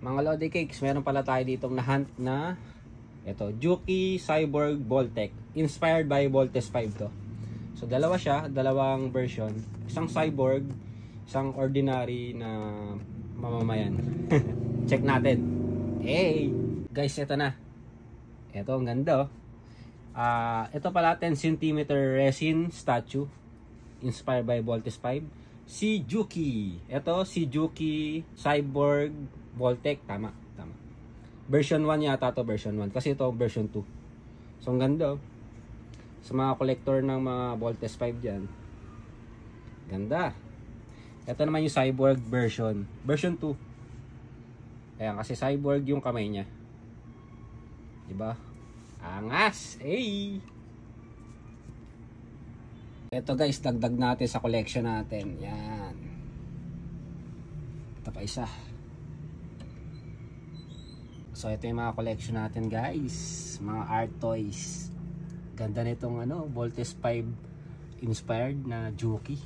Mga Lodi Cakes, meron pala tayo ditong na-hunt na ito, Juki Cyborg Voltec. Inspired by Voltes 5 to. So dalawa siya, dalawang version. Isang cyborg, isang ordinary na mamamayan. Check natin. Hey! Guys, ito na. Ito, ang ganda oh. Ito pala 10 cm resin statue. Inspired by Voltes 5. Si Juki. Ito, si Juki Cyborg Voltec. Tama. Version 1 yata to, version 1. Kasi ito, version 2. So, ang ganda oh. Sa mga collector ng mga Voltes 5 dyan. Ganda. Ito naman yung Cyborg version. Version 2. Ayan, kasi Cyborg yung kamay niya. Diba? Angas! Hey! Ito guys, dagdag natin sa collection natin. Yan. Ito pa isa. So, ito yung mga collection natin guys. Mga art toys. Ganda nitong Voltes 5 inspired na Juki.